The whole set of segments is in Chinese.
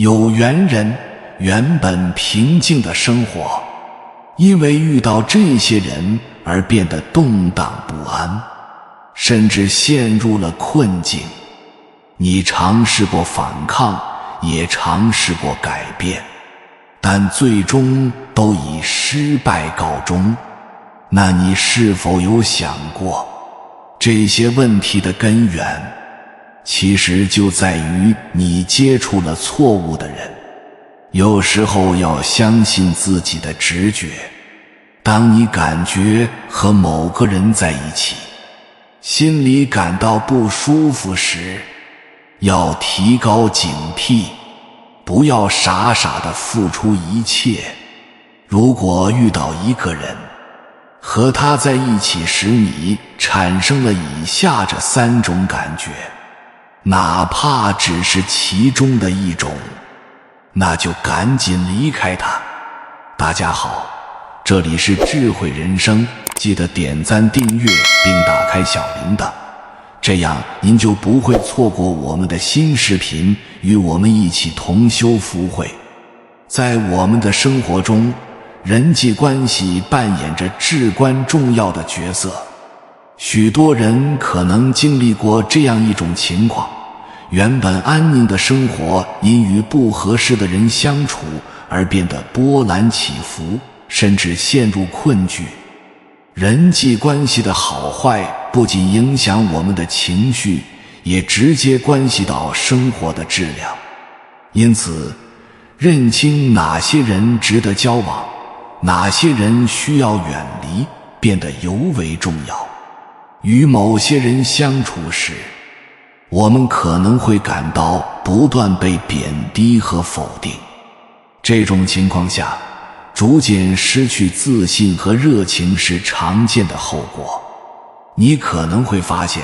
有缘人原本平静的生活，因为遇到这些人而变得动荡不安，甚至陷入了困境。你尝试过反抗，也尝试过改变，但最终都以失败告终。那你是否有想过，这些问题的根源其实就在于你接触了错误的人？有时候要相信自己的直觉，当你感觉和某个人在一起，心里感到不舒服时，要提高警惕，不要傻傻地付出一切。如果遇到一个人，和他在一起时你产生了以下这3种感觉，哪怕只是其中的一种，那就赶紧离开他。大家好，这里是智慧人生，记得点赞订阅并打开小铃铛，这样您就不会错过我们的新视频，与我们一起同修福慧。在我们的生活中，人际关系扮演着至关重要的角色。许多人可能经历过这样一种情况，原本安宁的生活因与不合适的人相处而变得波澜起伏，甚至陷入困局。人际关系的好坏不仅影响我们的情绪，也直接关系到生活的质量。因此，认清哪些人值得交往，哪些人需要远离，变得尤为重要。与某些人相处时，我们可能会感到不断被贬低和否定。这种情况下，逐渐失去自信和热情是常见的后果。你可能会发现，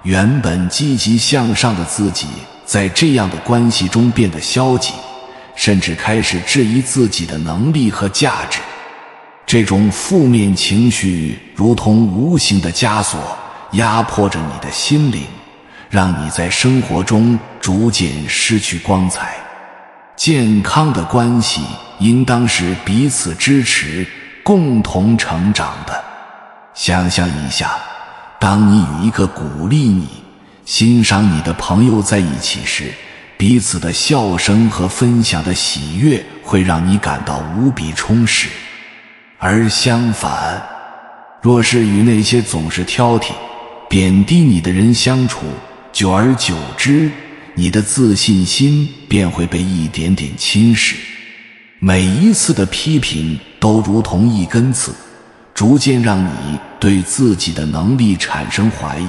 原本积极向上的自己，在这样的关系中变得消极，甚至开始质疑自己的能力和价值。这种负面情绪如同无形的枷锁，压迫着你的心灵，让你在生活中逐渐失去光彩。健康的关系应当是彼此支持、共同成长的。想象一下，当你与一个鼓励你、欣赏你的朋友在一起时，彼此的笑声和分享的喜悦会让你感到无比充实。而相反，若是与那些总是挑剔、贬低你的人相处，久而久之，你的自信心便会被一点点侵蚀。每一次的批评都如同一根刺，逐渐让你对自己的能力产生怀疑，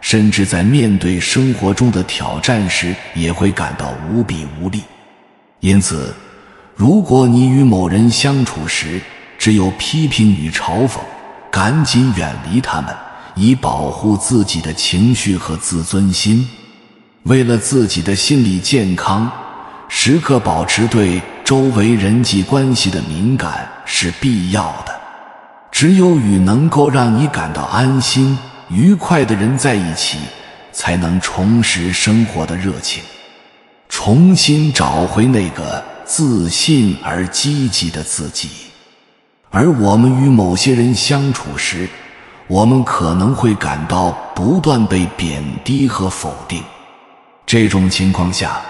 甚至在面对生活中的挑战时也会感到无比无力。因此，如果你与某人相处时只有批评与嘲讽，赶紧远离他们，以保护自己的情绪和自尊心。为了自己的心理健康，时刻保持对周围人际关系的敏感是必要的。只有与能够让你感到安心、愉快的人在一起，才能重拾生活的热情，重新找回那个自信而积极的自己。而我们与某些人相处时，我们可能会感到不断被贬低和否定。这种情况下，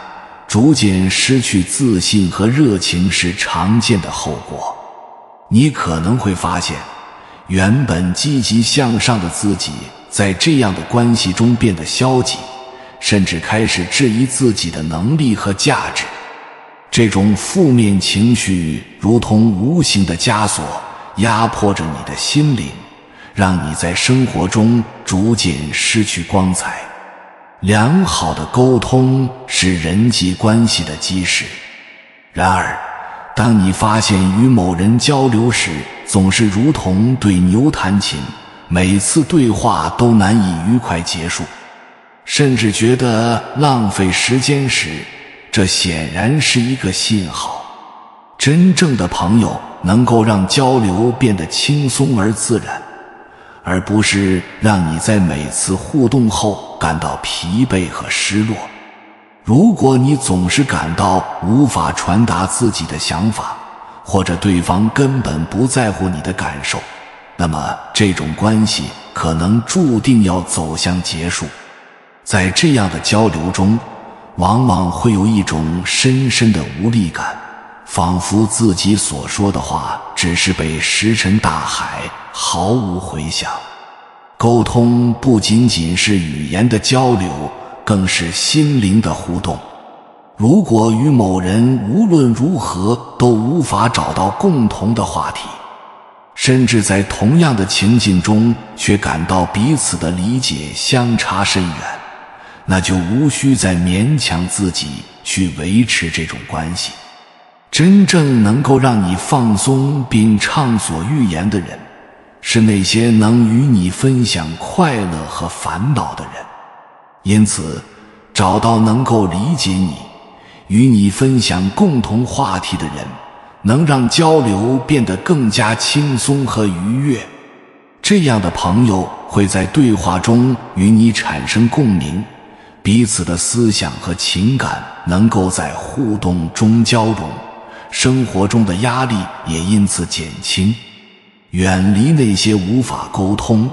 逐渐失去自信和热情是常见的后果。你可能会发现，原本积极向上的自己，在这样的关系中变得消极，甚至开始质疑自己的能力和价值。这种负面情绪如同无形的枷锁，压迫着你的心灵，让你在生活中逐渐失去光彩。良好的沟通是人际关系的基石。然而，当你发现与某人交流时总是如同对牛弹琴，每次对话都难以愉快结束，甚至觉得浪费时间时，这显然是一个信号。真正的朋友能够让交流变得轻松而自然，而不是让你在每次互动后感到疲惫和失落。如果你总是感到无法传达自己的想法，或者对方根本不在乎你的感受，那么这种关系可能注定要走向结束。在这样的交流中，往往会有一种深深的无力感，仿佛自己所说的话只是被石沉大海，毫无回响。沟通不仅仅是语言的交流，更是心灵的互动。如果与某人无论如何都无法找到共同的话题，甚至在同样的情境中却感到彼此的理解相差甚远，那就无需再勉强自己去维持这种关系。真正能够让你放松并畅所欲言的人，是那些能与你分享快乐和烦恼的人。因此，找到能够理解你、与你分享共同话题的人，能让交流变得更加轻松和愉悦。这样的朋友会在对话中与你产生共鸣，彼此的思想和情感能够在互动中交融，生活中的压力也因此减轻。远离那些无法沟通，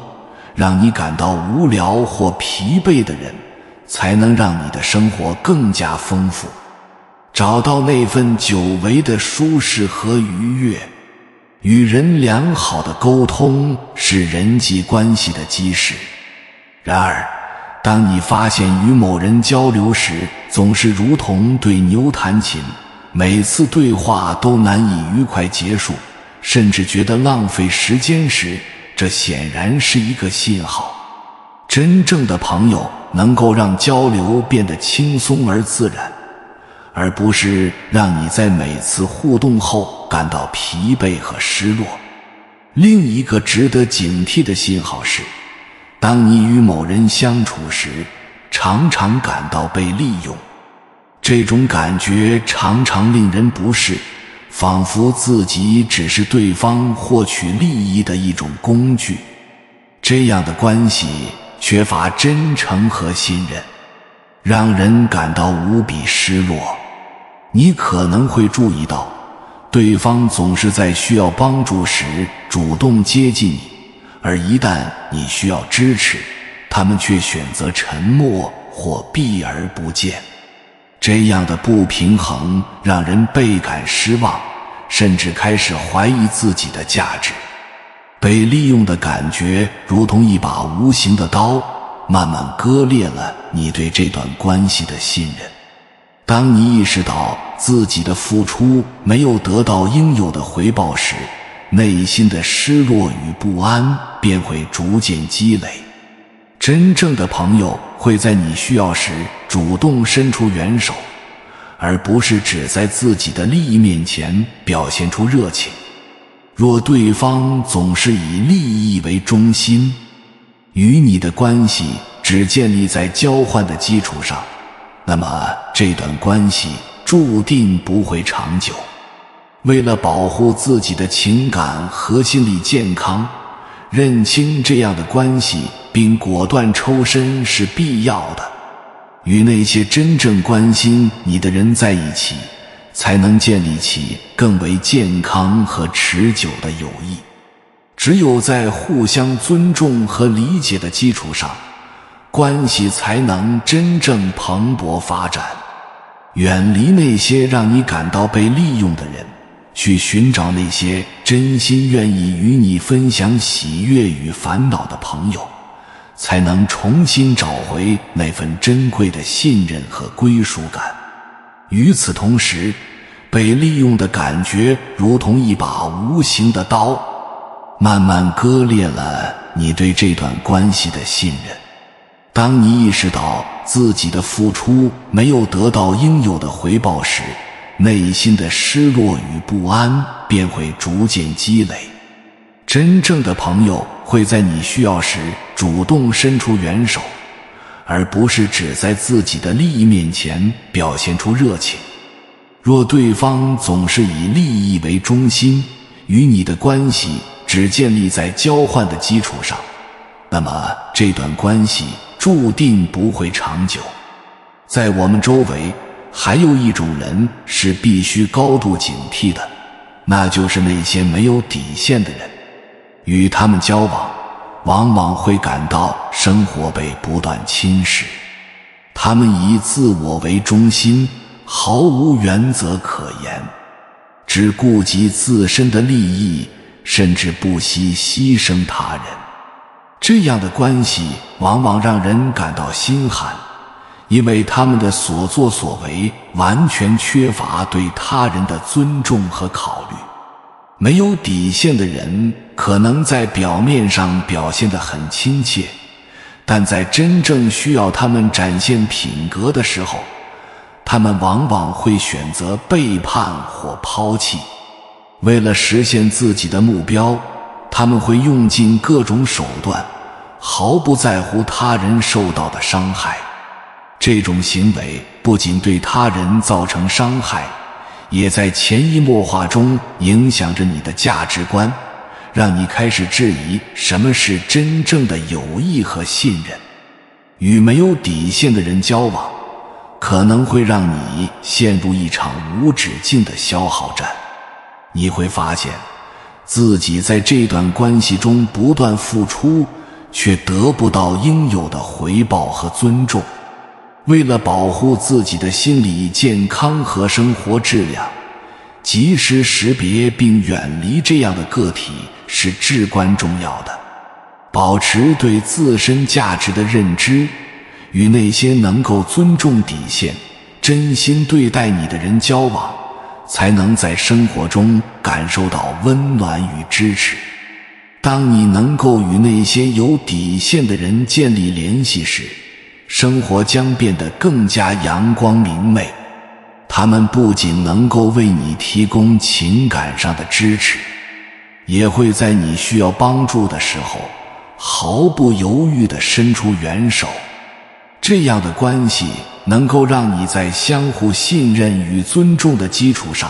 让你感到无聊或疲惫的人，才能让你的生活更加丰富。找到那份久违的舒适和愉悦。与人良好的沟通是人际关系的基石。然而，当你发现与某人交流时总是如同对牛弹琴，每次对话都难以愉快结束，甚至觉得浪费时间时，这显然是一个信号。真正的朋友能够让交流变得轻松而自然，而不是让你在每次互动后感到疲惫和失落。另一个值得警惕的信号是，当你与某人相处时，常常感到被利用。这种感觉常常令人不适，仿佛自己只是对方获取利益的一种工具。这样的关系缺乏真诚和信任，让人感到无比失落。你可能会注意到，对方总是在需要帮助时主动接近你，而一旦你需要支持，他们却选择沉默或避而不见。这样的不平衡让人倍感失望，甚至开始怀疑自己的价值。被利用的感觉如同一把无形的刀，慢慢割裂了你对这段关系的信任。当你意识到自己的付出没有得到应有的回报时，内心的失落与不安便会逐渐积累。真正的朋友会在你需要时主动伸出援手，而不是只在自己的利益面前表现出热情。若对方总是以利益为中心，与你的关系只建立在交换的基础上，那么这段关系注定不会长久。为了保护自己的情感和心理健康，认清这样的关系并果断抽身是必要的。与那些真正关心你的人在一起，才能建立起更为健康和持久的友谊。只有在互相尊重和理解的基础上，关系才能真正蓬勃发展。远离那些让你感到被利用的人，去寻找那些真心愿意与你分享喜悦与烦恼的朋友，才能重新找回那份珍贵的信任和归属感。与此同时，被利用的感觉如同一把无形的刀，慢慢割裂了你对这段关系的信任。当你意识到自己的付出没有得到应有的回报时，内心的失落与不安便会逐渐积累。真正的朋友会在你需要时主动伸出援手，而不是只在自己的利益面前表现出热情。若对方总是以利益为中心，与你的关系只建立在交换的基础上，那么这段关系注定不会长久。在我们周围，还有一种人是必须高度警惕的，那就是那些没有底线的人。与他们交往，往往会感到生活被不断侵蚀。他们以自我为中心，毫无原则可言，只顾及自身的利益，甚至不惜牺牲他人。这样的关系往往让人感到心寒，因为他们的所作所为完全缺乏对他人的尊重和考虑。没有底线的人可能在表面上表现得很亲切，但在真正需要他们展现品格的时候，他们往往会选择背叛或抛弃。为了实现自己的目标，他们会用尽各种手段，毫不在乎他人受到的伤害。这种行为不仅对他人造成伤害，也在潜移默化中影响着你的价值观，让你开始质疑什么是真正的友谊和信任。与没有底线的人交往，可能会让你陷入一场无止境的消耗战。你会发现自己在这段关系中不断付出，却得不到应有的回报和尊重。为了保护自己的心理健康和生活质量，及时识别并远离这样的个体是至关重要的。保持对自身价值的认知，与那些能够尊重底线、真心对待你的人交往，才能在生活中感受到温暖与支持。当你能够与那些有底线的人建立联系时，生活将变得更加阳光明媚。他们不仅能够为你提供情感上的支持，也会在你需要帮助的时候毫不犹豫地伸出援手。这样的关系能够让你在相互信任与尊重的基础上，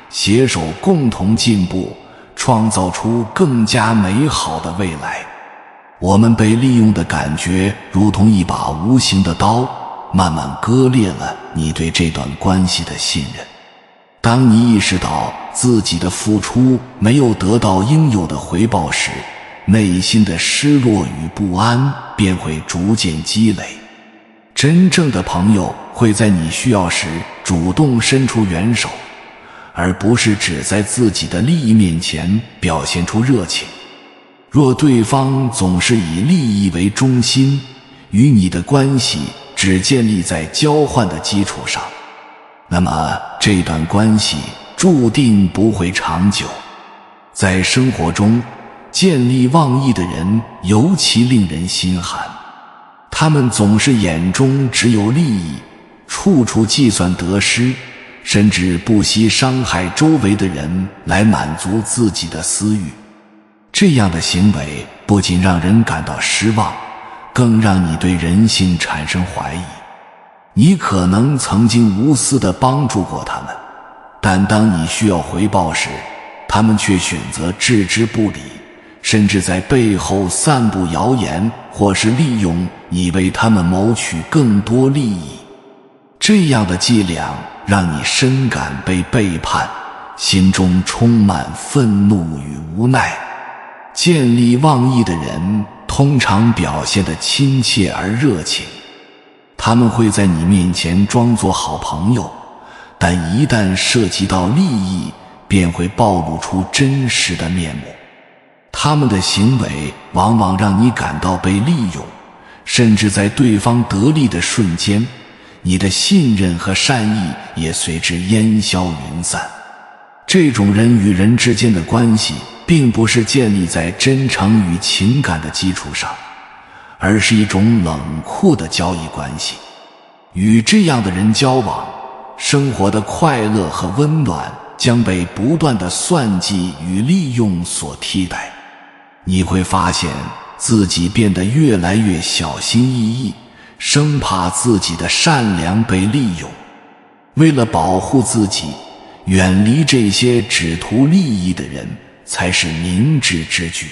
携手共同进步，创造出更加美好的未来。我们被利用的感觉如同一把无形的刀，慢慢割裂了你对这段关系的信任。当你意识到自己的付出没有得到应有的回报时，内心的失落与不安便会逐渐积累。真正的朋友会在你需要时主动伸出援手，而不是只在自己的利益面前表现出热情。若对方总是以利益为中心，与你的关系只建立在交换的基础上，那么这段关系注定不会长久。在生活中，见利忘义的人尤其令人心寒。他们总是眼中只有利益，处处计算得失，甚至不惜伤害周围的人来满足自己的私欲。这样的行为不仅让人感到失望，更让你对人性产生怀疑。你可能曾经无私地帮助过他们，但当你需要回报时，他们却选择置之不理，甚至在背后散布谣言，或是利用你为他们谋取更多利益。这样的伎俩让你深感被背叛，心中充满愤怒与无奈。见利忘义的人通常表现得亲切而热情，他们会在你面前装作好朋友，但一旦涉及到利益，便会暴露出真实的面目。他们的行为往往让你感到被利用，甚至在对方得利的瞬间，你的信任和善意也随之烟消云散。这种人与人之间的关系并不是建立在真诚与情感的基础上，而是一种冷酷的交易关系。与这样的人交往，生活的快乐和温暖将被不断的算计与利用所替代。你会发现自己变得越来越小心翼翼，生怕自己的善良被利用。为了保护自己，远离这些只图利益的人才是明智之举。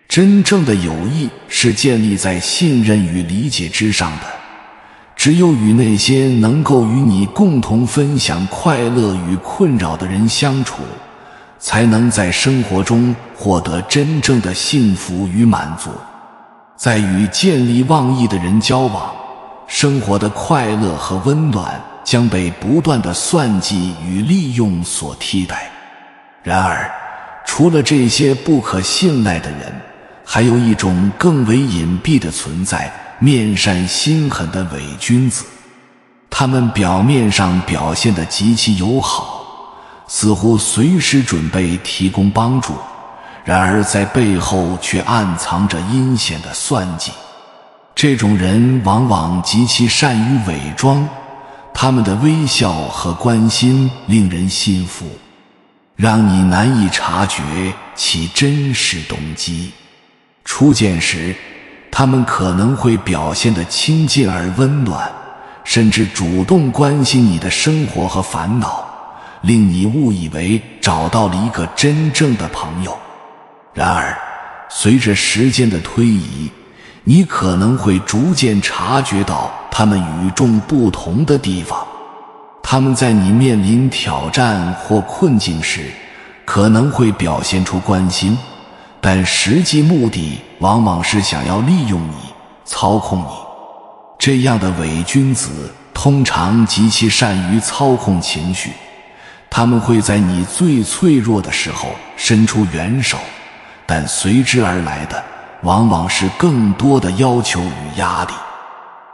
真正的友谊是建立在信任与理解之上的，只有与那些能够与你共同分享快乐与困扰的人相处，才能在生活中获得真正的幸福与满足。在与见利忘义的人交往，生活的快乐和温暖将被不断的算计与利用所替代。然而，除了这些不可信赖的人，还有一种更为隐蔽的存在，面善心狠的伪君子。他们表面上表现得极其友好，似乎随时准备提供帮助，然而在背后却暗藏着阴险的算计。这种人往往极其善于伪装，他们的微笑和关心令人信服，让你难以察觉其真实动机。初见时，他们可能会表现得亲近而温暖，甚至主动关心你的生活和烦恼，令你误以为找到了一个真正的朋友。然而，随着时间的推移，你可能会逐渐察觉到他们与众不同的地方。他们在你面临挑战或困境时，可能会表现出关心，但实际目的往往是想要利用你，操控你。这样的伪君子通常极其善于操控情绪，他们会在你最脆弱的时候伸出援手，但随之而来的往往是更多的要求与压力。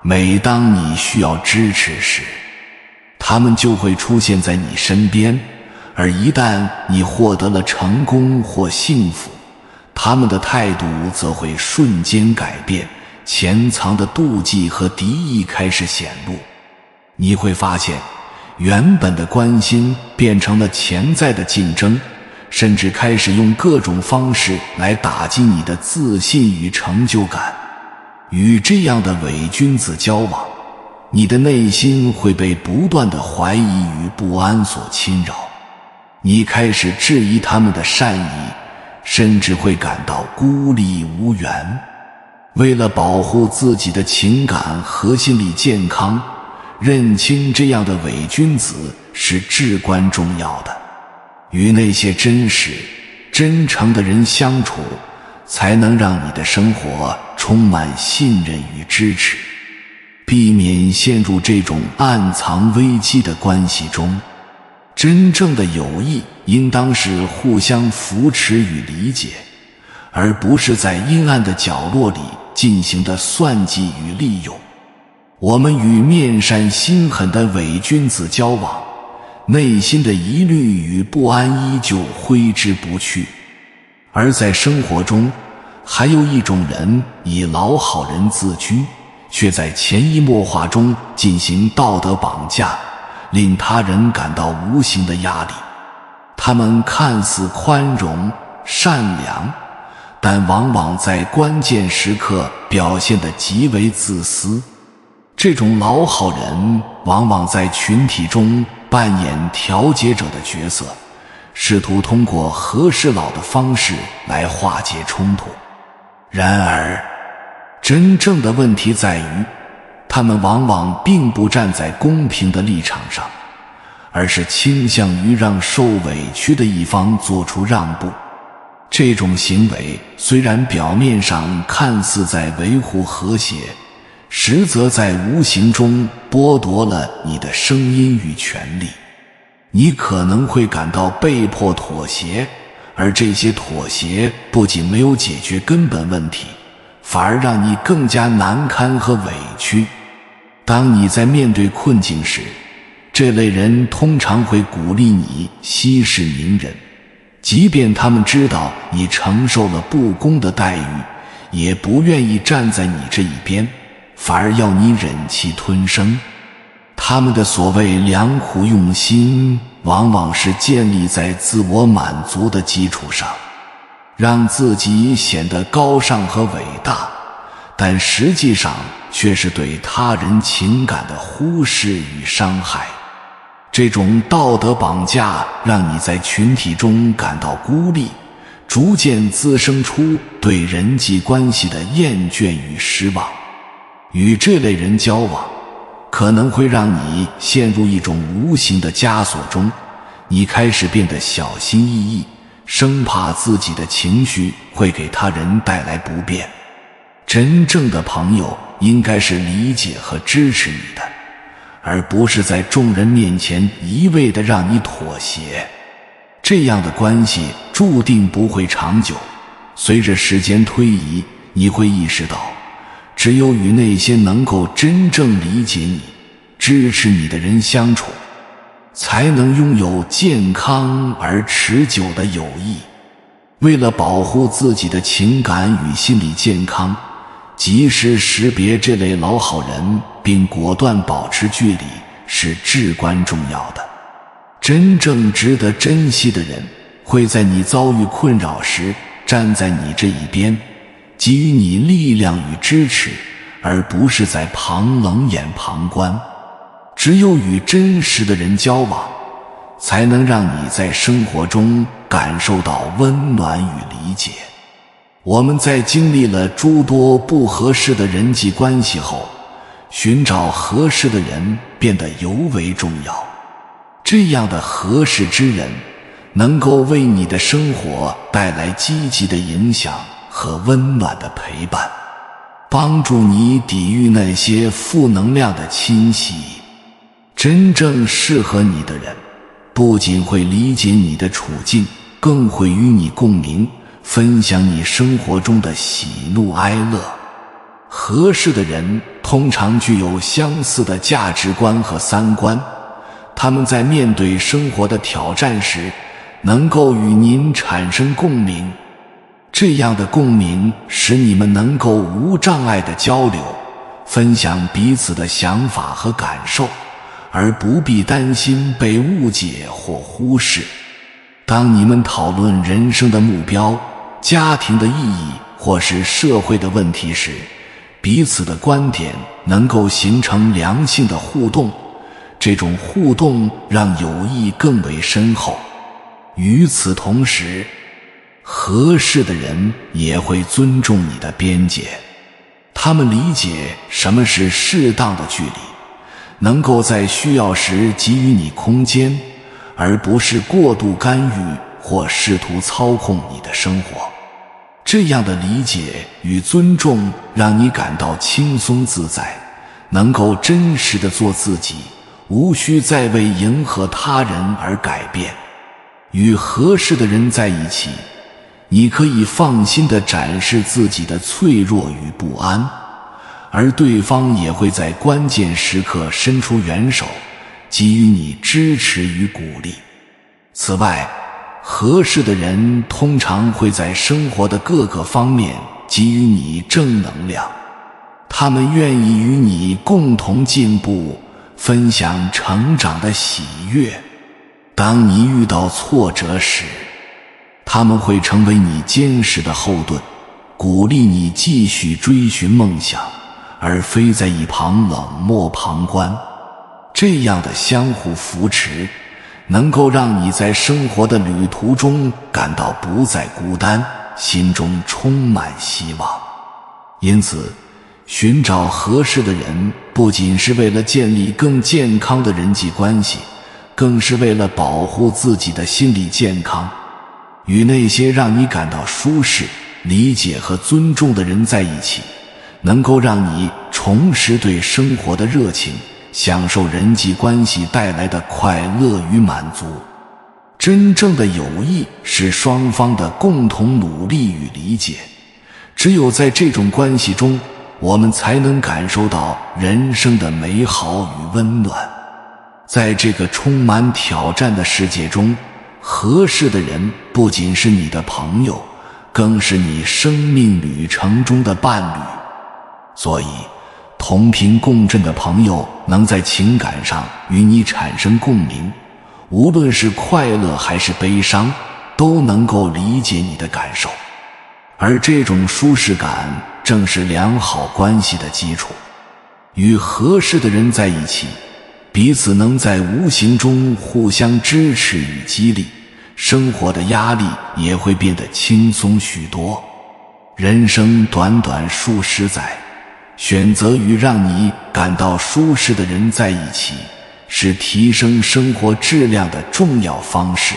每当你需要支持时，他们就会出现在你身边，而一旦你获得了成功或幸福，他们的态度则会瞬间改变，潜藏的妒忌和敌意开始显露。你会发现，原本的关心变成了潜在的竞争，甚至开始用各种方式来打击你的自信与成就感。与这样的伪君子交往，你的内心会被不断的怀疑与不安所侵扰，你开始质疑他们的善意，甚至会感到孤立无援。为了保护自己的情感和心理健康，认清这样的伪君子是至关重要的。与那些真实、真诚的人相处，才能让你的生活充满信任与支持。避免陷入这种暗藏危机的关系中，真正的友谊应当是互相扶持与理解，而不是在阴暗的角落里进行的算计与利用。我们与面善心狠的伪君子交往，内心的疑虑与不安依旧挥之不去。而在生活中，还有一种人以老好人自居，却在潜移默化中进行道德绑架，令他人感到无形的压力。他们看似宽容善良，但往往在关键时刻表现得极为自私。这种老好人往往在群体中扮演调解者的角色，试图通过和事佬的方式来化解冲突。然而，真正的问题在于，他们往往并不站在公平的立场上，而是倾向于让受委屈的一方做出让步。这种行为虽然表面上看似在维护和谐，实则在无形中剥夺了你的声音与权利。你可能会感到被迫妥协，而这些妥协不仅没有解决根本问题，反而让你更加难堪和委屈。当你在面对困境时，这类人通常会鼓励你息事宁人，即便他们知道你承受了不公的待遇，也不愿意站在你这一边，反而要你忍气吞声。他们的所谓良苦用心，往往是建立在自我满足的基础上，让自己显得高尚和伟大，但实际上却是对他人情感的忽视与伤害。这种道德绑架让你在群体中感到孤立，逐渐滋生出对人际关系的厌倦与失望。与这类人交往，可能会让你陷入一种无形的枷锁中，你开始变得小心翼翼，生怕自己的情绪会给他人带来不便。真正的朋友应该是理解和支持你的，而不是在众人面前一味地让你妥协。这样的关系注定不会长久。随着时间推移，你会意识到，只有与那些能够真正理解你、支持你的人相处，才能拥有健康而持久的友谊。为了保护自己的情感与心理健康，及时识别这类老好人并果断保持距离是至关重要的。真正值得珍惜的人会在你遭遇困扰时站在你这一边，给予你力量与支持，而不是在旁冷眼旁观。只有与真实的人交往，才能让你在生活中感受到温暖与理解。我们在经历了诸多不合适的人际关系后，寻找合适的人变得尤为重要。这样的合适之人能够为你的生活带来积极的影响和温暖的陪伴，帮助你抵御那些负能量的侵袭。真正适合你的人不仅会理解你的处境，更会与你共鸣，分享你生活中的喜怒哀乐。合适的人通常具有相似的价值观和三观，他们在面对生活的挑战时能够与您产生共鸣。这样的共鸣使你们能够无障碍地交流，分享彼此的想法和感受，而不必担心被误解或忽视。当你们讨论人生的目标、家庭的意义或是社会的问题时，彼此的观点能够形成良性的互动，这种互动让友谊更为深厚。与此同时，合适的人也会尊重你的边界，他们理解什么是适当的距离，能够在需要时给予你空间，而不是过度干预或试图操控你的生活。这样的理解与尊重让你感到轻松自在，能够真实地做自己，无需再为迎合他人而改变。与合适的人在一起，你可以放心地展示自己的脆弱与不安，而对方也会在关键时刻伸出援手，给予你支持与鼓励。此外，合适的人通常会在生活的各个方面给予你正能量，他们愿意与你共同进步，分享成长的喜悦。当你遇到挫折时，他们会成为你坚实的后盾，鼓励你继续追寻梦想，而非在一旁冷漠旁观。这样的相互扶持能够让你在生活的旅途中感到不再孤单，心中充满希望。因此，寻找合适的人不仅是为了建立更健康的人际关系，更是为了保护自己的心理健康。与那些让你感到舒适、理解和尊重的人在一起，能够让你重拾对生活的热情，享受人际关系带来的快乐与满足。真正的友谊是双方的共同努力与理解，只有在这种关系中，我们才能感受到人生的美好与温暖。在这个充满挑战的世界中，合适的人不仅是你的朋友，更是你生命旅程中的伴侣。所以，同频共振的朋友能在情感上与你产生共鸣，无论是快乐还是悲伤，都能够理解你的感受。而这种舒适感正是良好关系的基础。与合适的人在一起，彼此能在无形中互相支持与激励，生活的压力也会变得轻松许多。人生短短数十载，选择与让你感到舒适的人在一起，是提升生活质量的重要方式。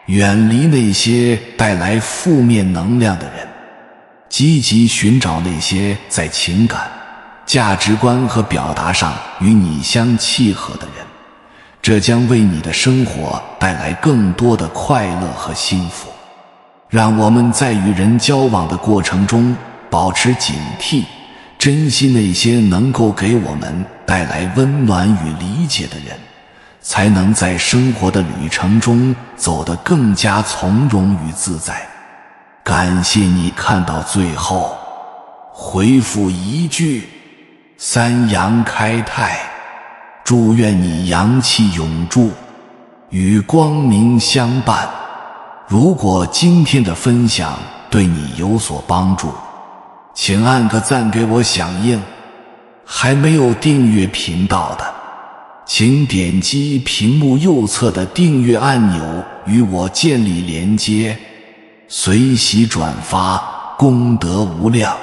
远离那些带来负面能量的人，积极寻找那些在情感、价值观和表达上与你相契合的人，这将为你的生活带来更多的快乐和幸福。让我们在与人交往的过程中保持警惕，珍惜那些能够给我们带来温暖与理解的人，才能在生活的旅程中走得更加从容与自在。感谢你看到最后，回复一句三阳开泰，祝愿你阳气永驻，与光明相伴。如果今天的分享对你有所帮助，请按个赞给我响应。还没有订阅频道的，请点击屏幕右侧的订阅按钮，与我建立连接，随喜转发，功德无量。